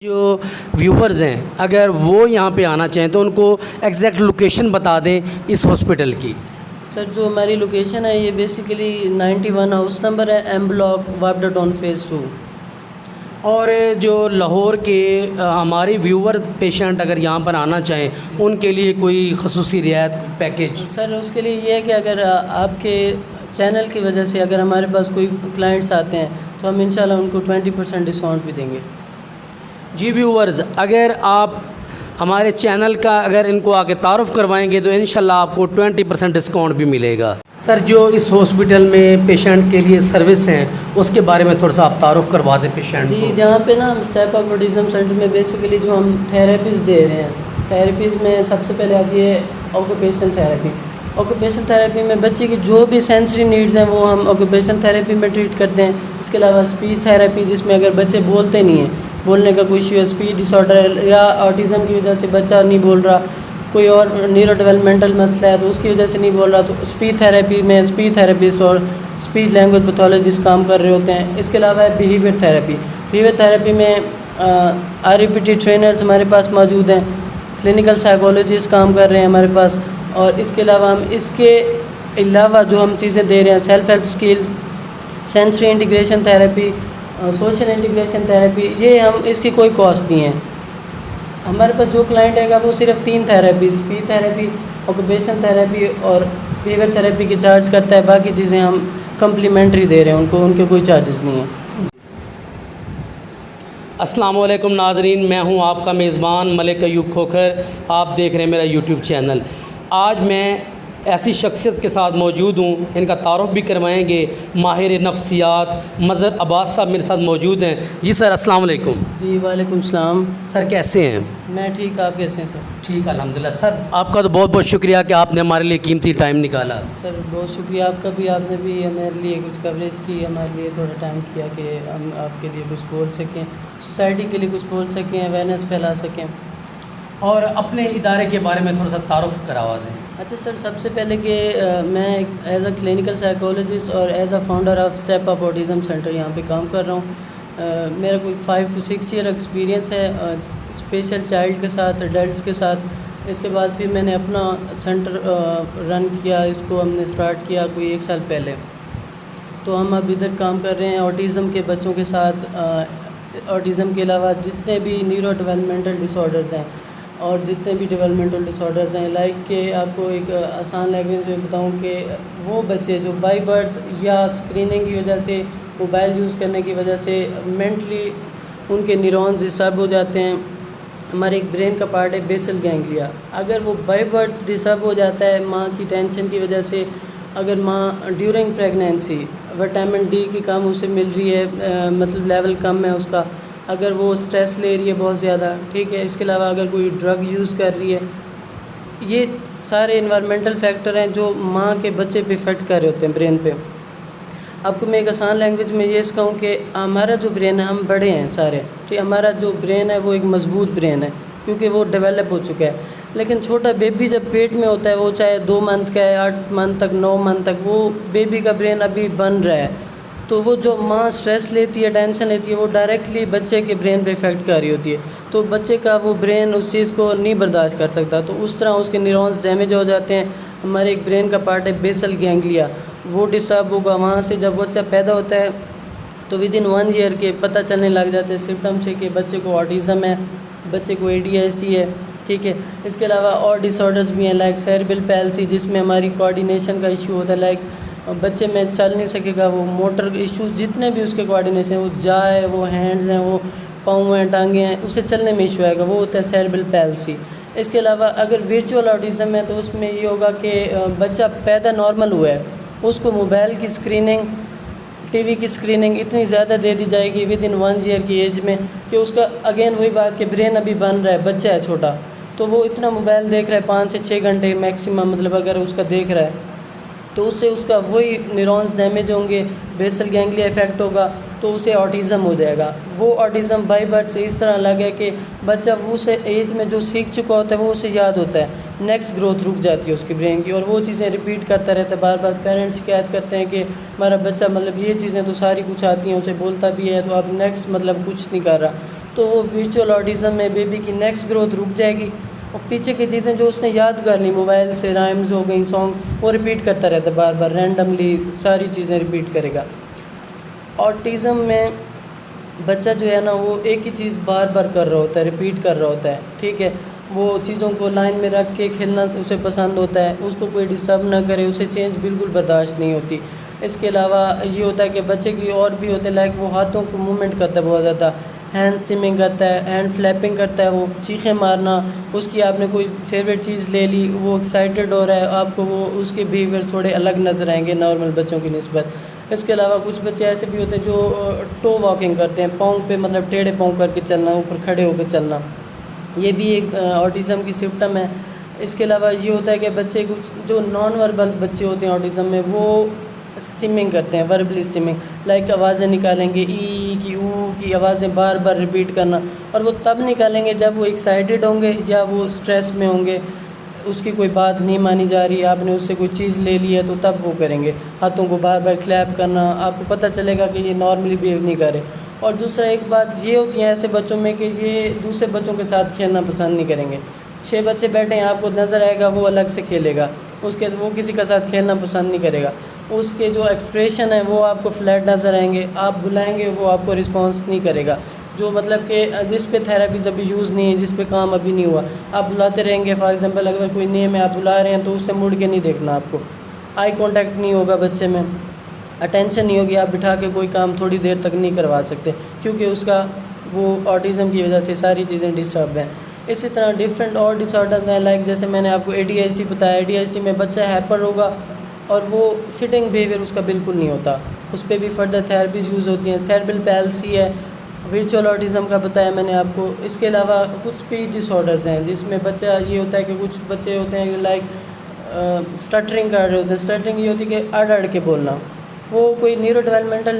جو ویورز ہیں اگر وہ یہاں پہ آنا چاہیں تو ان کو ایگزیکٹ لوکیشن بتا دیں اس ہاسپٹل کی۔ سر جو ہماری لوکیشن ہے یہ بیسیکلی 91 ہاؤس نمبر ہے، ایم بلاک، وابڈا ٹاؤن فیز 2۔ اور جو لاہور کے ہمارے ویور پیشنٹ اگر یہاں پر آنا چاہیں ان کے لیے کوئی خصوصی رعایت پیکیج؟ سر اس کے لیے یہ ہے کہ اگر آپ کے چینل کی وجہ سے اگر ہمارے پاس کوئی کلائنٹس آتے ہیں تو ہم انشاءاللہ ان کو 20% ڈسکاؤنٹ بھی دیں گے۔ جی ویورز اگر آپ ہمارے چینل کا اگر ان کو آگے تعارف کروائیں گے تو انشاءاللہ آپ کو 20% ڈسکاؤنٹ بھی ملے گا۔ سر جو اس ہاسپٹل میں پیشنٹ کے لیے سروس ہیں اس کے بارے میں تھوڑا سا آپ تعارف کروا دیں پیشنٹ جی کو۔ جہاں پہ نا ہم اسٹیپ اپ آٹزم سینٹر میں بیسیکلی جو ہم تھیراپیز دے رہے ہیں، تھیراپیز میں سب سے پہلے آتی ہے آکوپیشن تھیراپی۔ آکوپیشن تھیراپی میں بچے کی جو بھی سینسری نیڈز ہیں وہ ہم آکوپیشن تھیراپی میں ٹریٹ کرتے ہیں۔ اس کے علاوہ اسپیچ تھیراپی جس میں اگر بچے بولتے نہیں ہیں، بولنے کا کوئی ایشو ہے، اسپیچ ڈس آرڈر یا آٹزم کی وجہ سے بچہ نہیں بول رہا، کوئی اور نیورو ڈیولپمنٹل مسئلہ ہے تو اس کی وجہ سے نہیں بول رہا، تو اسپیچ تھیراپی میں اسپیچ تھیراپسٹ اور اسپیچ لینگویج پیتھولوجسٹ کام کر رہے ہوتے ہیں۔ اس کے علاوہ ہے بیہیویئر تھیراپی۔ بیہیویئر تھیراپی میں REPT ٹرینرز ہمارے پاس موجود ہیں، کلینکل سائیکولوجسٹ کام کر رہے ہیں ہمارے پاس، اور اس کے علاوہ ہم اس کے علاوہ جو ہم چیزیں دے رہے ہیں self help skill, sensory integration therapy, social integration therapy, یہ ہم اس کی کوئی کاسٹ نہیں ہے۔ ہمارے پاس جو کلائنٹ آئے گا وہ صرف 3 therapy, speech therapy, occupation therapy اور بیہیویئر تھیراپی کی چارج کرتا ہے، باقی چیزیں ہم کمپلیمنٹری دے رہے ہیں ان کو، ان کے کوئی چارجز نہیں ہیں۔ السلام علیکم ناظرین، میں ہوں آپ کا میزبان ملک ایوب کھوکھر، آپ دیکھ رہے ہیں میرا یوٹیوب چینل۔ آج میں ایسی شخصیت کے ساتھ موجود ہوں، ان کا تعارف بھی کروائیں گے، ماہر نفسیات مظہر عباس صاحب میرے ساتھ موجود ہیں۔ جی سر السلام علیکم۔ جی وعلیکم السلام۔ سر کیسے ہیں؟ میں ٹھیک، آپ کیسے ہیں سر؟ ٹھیک الحمدللہ۔ سر آپ کا تو بہت بہت شکریہ کہ آپ نے ہمارے لیے قیمتی ٹائم نکالا۔ سر بہت شکریہ آپ کا بھی، آپ نے بھی ہمارے لیے کچھ کوریج کی، ہمارے لیے تھوڑا ٹائم کیا کہ ہم آپ کے لیے کچھ بول سکیں، سوسائٹی کے لیے کچھ بول سکیں، اویئرنیس پھیلا سکیں۔ اور اپنے ادارے کے بارے میں تھوڑا سا تعارف کروا دیں۔ اچھا سر، سب سے پہلے کہ میں ایز اے کلینکل سائیکولوجسٹ اور as a founder of step up autism centre یہاں پہ کام کر رہا ہوں۔ میرا کوئی 5 to 6 ایئر ایکسپیرینس ہے اسپیشل چائلڈ کے ساتھ، ایڈلٹس کے ساتھ۔ اس کے بعد پھر میں نے اپنا سینٹر رن کیا، اس کو ہم نے اسٹارٹ کیا کوئی 1 سال پہلے۔ تو ہم اب ادھر کام کر رہے ہیں آٹزم کے بچوں کے ساتھ، آٹزم کے علاوہ جتنے بھی نیورو ڈیولپمنٹل ڈس آرڈرز ہیں اور جتنے بھی ڈیولپمنٹل ڈس آرڈرز ہیں، لائک کہ آپ کو ایک آسان لینگویج میں بتاؤں کہ وہ بچے جو بائی برتھ یا اسکریننگ کی وجہ سے، موبائل یوز کرنے کی وجہ سے مینٹلی ان کے نیورونز ڈسٹرب ہو جاتے ہیں۔ ہمارے ایک برین کا پارٹ ہے بیسل گینگلیا، اگر وہ بائی برتھ ڈسٹرب ہو جاتا ہے ماں کی ٹینشن کی وجہ سے، اگر ماں ڈیورنگ پریگنینسی وٹامن ڈی کی کم اسے مل رہی ہے، مطلب لیول کم ہے اس کا، اگر وہ سٹریس لے رہی ہے بہت زیادہ، ٹھیک ہے، اس کے علاوہ اگر کوئی ڈرگ یوز کر رہی ہے، یہ سارے انوائرمنٹل فیکٹر ہیں جو ماں کے بچے پہ افیکٹ کر رہے ہوتے ہیں برین پہ۔ آپ کو میں ایک آسان لینگویج میں یہ کہوں کہ ہمارا جو برین ہے، ہم بڑے ہیں سارے، ٹھیک، ہمارا جو برین ہے وہ ایک مضبوط برین ہے کیونکہ وہ ڈیولپ ہو چکا ہے، لیکن چھوٹا بیبی جب پیٹ میں ہوتا ہے، وہ چاہے 2 منتھ کا ہے، 8 منتھ تک، 9 منتھ تک، وہ بیبی کا برین ابھی بن رہا ہے، تو وہ جو ماں سٹریس لیتی ہے، ٹینشن لیتی ہے، وہ ڈائریکٹلی بچے کے برین پہ افیکٹ کر رہی ہوتی ہے، تو بچے کا وہ برین اس چیز کو نہیں برداشت کر سکتا، تو اس طرح اس کے نیورونز ڈیمیج ہو جاتے ہیں۔ ہمارے ایک برین کا پارٹ ہے بیسل گینگلیا، وہ ڈسٹرب ہوگا، وہاں سے جب بچہ پیدا ہوتا ہے تو ودن 1 ایئر کے پتہ چلنے لگ جاتے ہیں سمپٹم سے کہ بچے کو آٹزم ہے، بچے کو ADHD ہے، ٹھیک ہے۔ اس کے علاوہ اور ڈس آرڈرز بھی ہیں لائک سیریبل پیلسی، جس میں ہماری کوآرڈینیشن کا ایشو ہوتا ہے، لائک بچے میں چل نہیں سکے گا، وہ موٹر ایشوز جتنے بھی اس کے کوآرڈینیشن ہیں، وہ جا ہے، وہ ہینڈز ہیں، وہ پاؤں ہیں، ٹانگیں ہیں، اسے چلنے میں ایشو آئے گا، وہ ہوتا ہے سیریبل پیلسی۔ اس کے علاوہ اگر ورچوئل آٹزم ہے تو اس میں یہ ہوگا کہ بچہ پیدا نارمل ہوا ہے، اس کو موبائل کی اسکریننگ، ٹی وی کی اسکریننگ اتنی زیادہ دے دی جائے گی ودن 1 ایئر کی ایج میں کہ اس کا اگین وہی بات کہ برین ابھی بن رہا ہے، بچہ ہے چھوٹا، تو وہ اتنا موبائل دیکھ رہا ہے 5 سے 6 گھنٹے میکسیمم، مطلب اگر اس کا دیکھ رہا ہے تو اس سے اس کا وہی نیورونز ڈیمیج ہوں گے، بیسل گینگلیا افیکٹ ہوگا، تو اسے آٹزم ہو جائے گا۔ وہ آٹزم بائی برتھ سے اس طرح الگ ہے کہ بچہ وہ سے ایج میں جو سیکھ چکا ہوتا ہے وہ اسے یاد ہوتا ہے، نیکسٹ گروتھ رک جاتی ہے اس کی برین کی، اور وہ چیزیں ریپیٹ کرتا رہتا ہے بار بار۔ پیرنٹس شکایت کرتے ہیں کہ ہمارا بچہ مطلب یہ چیزیں تو ساری کچھ آتی ہیں، اسے بولتا بھی ہے، تو اب نیکسٹ مطلب کچھ نہیں کر رہا، تو وہ ورچوئل آٹزم میں بیبی کی نیکسٹ گروتھ رک جائے گی اور پیچھے کی چیزیں جو اس نے یاد کر لی موبائل سے، رائمز ہو گئی، سانگ، وہ ریپیٹ کرتا رہتا ہے بار بار، رینڈملی ساری چیزیں ریپیٹ کرے گا۔ آٹزم میں بچہ جو ہے نا وہ ایک ہی چیز بار بار کر رہا ہوتا ہے، ریپیٹ کر رہا ہوتا ہے، ٹھیک ہے، وہ چیزوں کو لائن میں رکھ کے کھیلنا اسے پسند ہوتا ہے، اس کو کوئی ڈسٹرب نہ کرے اسے چینج بالکل برداشت نہیں ہوتی۔ اس کے علاوہ یہ ہوتا ہے کہ بچے کی اور بھی ہوتے ہیں، لائک وہ ہاتھوں کو موومنٹ کرتا ہے بہت زیادہ، ہینڈ سوئمنگ کرتا ہے، ہینڈ فلیپنگ کرتا ہے، وہ چیخیں مارنا، اس کی آپ نے کوئی فیوریٹ چیز لے لی، وہ ایکسائٹیڈ ہو رہا ہے، آپ کو وہ اس کے بیہیویئر تھوڑے الگ نظر آئیں گے نارمل بچوں کی نسبت۔ اس کے علاوہ کچھ بچے ایسے بھی ہوتے ہیں جو ٹو واکنگ کرتے ہیں، پاؤں پہ مطلب ٹیڑھے پاؤں کر کے چلنا، اوپر کھڑے ہو کے چلنا، یہ بھی ایک آٹزم کی سمپٹم ہے۔ اس کے علاوہ یہ ہوتا ہے کہ بچے کچھ جو نان وربل بچے ہوتے ہیں آٹزم میں، وہ اسٹیمنگ کرتے ہیں، وربلی اسٹیمنگ، لائک آوازیں نکالیں گے، ای کی، او کی آوازیں بار بار ریپیٹ کرنا، اور وہ تب نکالیں گے جب وہ ایکسائٹیڈ ہوں گے یا وہ اسٹریس میں ہوں گے، اس کی کوئی بات نہیں مانی جا رہی، آپ نے اس سے کوئی چیز لے لی ہے تو تب وہ کریں گے، ہاتھوں کو بار بار کلیپ کرنا، آپ کو پتہ چلے گا کہ یہ نارملی بیہیو نہیں کر رہے۔ اور دوسرا ایک بات یہ ہوتی ہے ایسے بچوں میں کہ یہ دوسرے بچوں کے ساتھ کھیلنا پسند نہیں کریں گے۔ 6 بچے بیٹھے ہیں، آپ کو نظر آئے گا وہ الگ سے کھیلے گا، وہ کسی کے ساتھ کھیلنا پسند نہیں کرے گا، اس کے جو ایکسپریشن ہے وہ آپ کو فلیٹ نظر آئیں گے، آپ بلائیں گے وہ آپ کو رسپانس نہیں کرے گا، جو مطلب کہ جس پہ تھیراپیز ابھی یوز نہیں ہے، جس پہ کام ابھی نہیں ہوا، آپ بلاتے رہیں گے، فار ایگزامپل اگر کوئی نیم ہے آپ بلا رہے ہیں تو اس سے مڑ کے نہیں دیکھنا، آپ کو آئی کانٹیکٹ نہیں ہوگا، بچے میں اٹینشن نہیں ہوگی، آپ بٹھا کے کوئی کام تھوڑی دیر تک نہیں کروا سکتے کیونکہ اس کا وہ آٹزم کی وجہ سے ساری چیزیں ڈسٹرب ہیں۔ اسی طرح ڈفرینٹ اور ڈس آرڈرز ہیں، لائک جیسے میں نے آپ کو ADHD بتایا، ADHD میں بچہ ہیپر ہوگا اور وہ سٹنگ بیہیویئر اس کا بالکل نہیں ہوتا، اس پہ بھی فردر تھیراپیز یوز ہوتی ہیں۔ سیربرل پیلسی ہے، ورچوئل آٹزم کا بتایا میں نے آپ کو۔ اس کے علاوہ کچھ اسپیچ ڈس آرڈرز ہیں جس میں بچہ یہ ہوتا ہے کہ کچھ بچے ہوتے ہیں لائک اسٹٹرنگ کر رہے ہوتے ہیں، اسٹٹرنگ یہ ہوتی ہے کہ اڑ اڑ کے بولنا، وہ کوئی نیورو ڈیولپمنٹل